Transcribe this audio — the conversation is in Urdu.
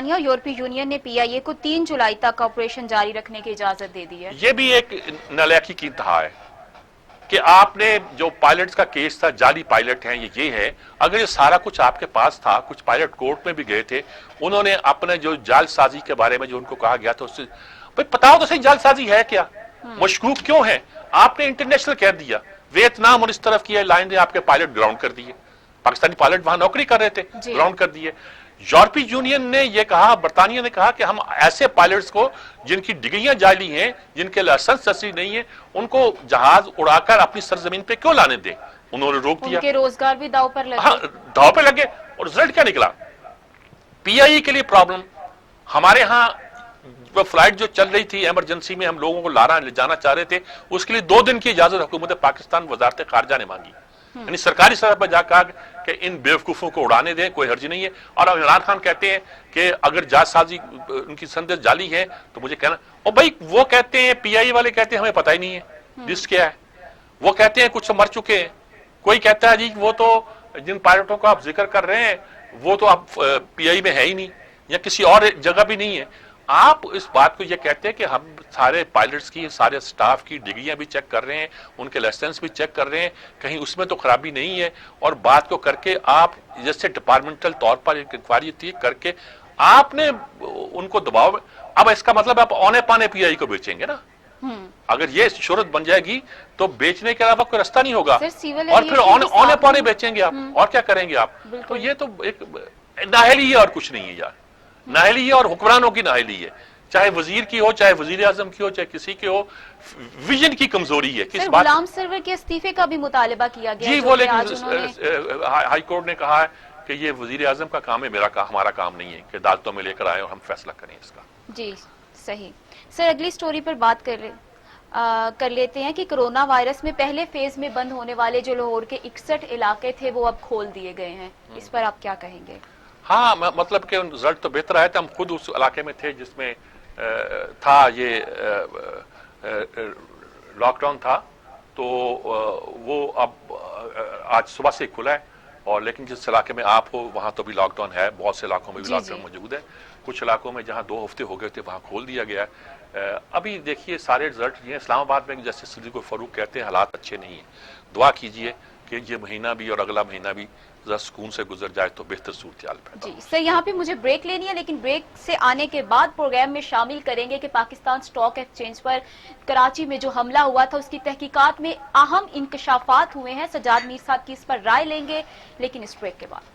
برطانیہ اور یورپی یونین نے پی آئی اے کو 3 جولائی تک آپریشن جاری رکھنے کی اجازت دے دی ہے۔ یہ بھی ایک نالاکی کی انتہا ہے کہ آپ نے جو پائلٹس کا کیس تھا، جعلی پائلٹ ہیں یہ ہے، اگر یہ سارا کچھ آپ کے پاس تھا، کچھ پائلٹ کورٹ میں بھی گئے تھے، انہوں نے اپنے جو جعل سازی کے بارے میں جو ان کو کہا گیا تھا، اس سے بتاؤ تو صحیح جعل سازی ہے کیا، مشکوک کیوں ہے؟ آپ نے انٹرنیشنل کہہ دیا، ویتنام اور اس طرف کی لائن نے آپ کے پائلٹ گراؤنڈ کر دیے، پاکستانی پائلٹ وہاں نوکری کر رہے تھے، گراؤنڈ کر دیے۔ یورپی یونین نے یہ کہا، برطانیہ نے کہا کہ ہم ایسے پائلٹس کو جن کی ڈگریاں جعلی ہیں، جن کے لائسنس اصلی نہیں ہیں، ان کو جہاز اڑا کر اپنی سرزمین پہ کیوں لانے دیں؟ انہوں نے روک دیا، ان کے روزگار بھی داؤ پر لگے۔ ہاں داؤ پہ لگے، اور رزلٹ کیا نکلا؟ پی آئی ای کے لیے پرابلم۔ ہمارے ہاں فلائٹ جو چل رہی تھی ایمرجنسی میں، ہم لوگوں کو لے جانا چاہ رہے تھے، اس کے لیے 2 دن کی اجازت حکومت پاکستان وزارت خارجہ نے مانگی، یعنی سرکاری سطح پر جا کر کہ ان بیوقوفوں کو اڑانے دیں، کوئی حرج نہیں ہے۔ اور عمران خان کہتے ہیں کہ اگر جہاز سازی ان کی سندھ جعلی ہے تو مجھے کہنا، اور بھائی وہ کہتے ہیں، پی آئی والے کہتے ہیں ہمیں پتہ ہی نہیں ہے لسٹ کیا ہے، وہ کہتے ہیں کچھ مر چکے ہیں، کوئی کہتا ہے جی وہ تو جن پائلٹوں کا آپ ذکر کر رہے ہیں وہ تو اب پی آئی میں ہے ہی نہیں، یا کسی اور جگہ بھی نہیں ہے۔ آپ اس بات کو یہ کہتے ہیں کہ ہم سارے پائلٹس کی، سارے سٹاف کی ڈگریاں بھی چیک کر رہے ہیں، ان کے لائسنس بھی چیک کر رہے ہیں، کہیں اس میں تو خرابی نہیں ہے، اور بات کو کر کے آپ جیسے ڈپارٹمنٹل طور پر ایک انکوائری تھی کر کے آپ نے ان کو دباؤ۔ اب اس کا مطلب آپ اونے پانے پی آئی کو بیچیں گے نا، اگر یہ شہرت بن جائے گی تو بیچنے کے علاوہ کوئی راستہ نہیں ہوگا، اور پھر اونے پانے بیچیں گے آپ، اور کیا کریں گے آپ؟ تو یہ تو ایک نااہلی ہے اور کچھ نہیں ہے یار، نااہلی ہے اور حکمرانوں کی نااہلی ہے، چاہے وزیر کی ہو، چاہے وزیر اعظم کی ہو، چاہے کسی کی ہو، ویژن کی کمزوری ہے۔ کس بات؟ غلام سرور کے استعفے کا بھی مطالبہ کیا گیا جی، وہ لیکن ہائی کورٹ نے کہا ہے کہ یہ وزیر اعظم کا کام ہے، ہمارا کام نہیں ہے کہ عدالتوں میں لے کر آئے اور ہم فیصلہ کریں اس کا۔ جی صحیح۔ سر اگلی سٹوری پر بات کر لیتے ہیں کہ کرونا وائرس میں پہلے فیز میں بند ہونے والے جو لاہور کے 61 علاقے تھے وہ اب کھول دیے گئے ہیں، اس پر آپ کیا کہیں گے؟ ہاں، مطلب کہ رزلٹ تو بہتر آئے تھے، ہم خود اس علاقے میں تھے جس میں تھا یہ لاک ڈاؤن تھا، تو وہ اب آج صبح سے کھلا ہے، اور لیکن جس علاقے میں آپ ہو وہاں تو بھی لاک ڈاؤن ہے، بہت سے علاقوں میں بھی لاک ڈاؤن موجود ہے، کچھ علاقوں میں جہاں 2 ہفتے ہو گئے تھے وہاں کھول دیا گیا ہے۔ ابھی دیکھیے سارے رزلٹ یہ اسلام آباد میں جیسے صدیق فاروق کہتے ہیں حالات اچھے نہیں ہیں، دعا کیجئے کہ یہ مہینہ بھی اور اگلا مہینہ بھی ذرا سکون سے گزر جائے تو بہتر صورتحال پیدا ہو۔ جی سر، یہاں پہ مجھے بریک لینی ہے، لیکن بریک سے آنے کے بعد پروگرام میں شامل کریں گے کہ پاکستان سٹاک ایکسچینج پر کراچی میں جو حملہ ہوا تھا اس کی تحقیقات میں اہم انکشافات ہوئے ہیں، سجاد میر صاحب کی اس پر رائے لیں گے، لیکن اس بریک کے بعد۔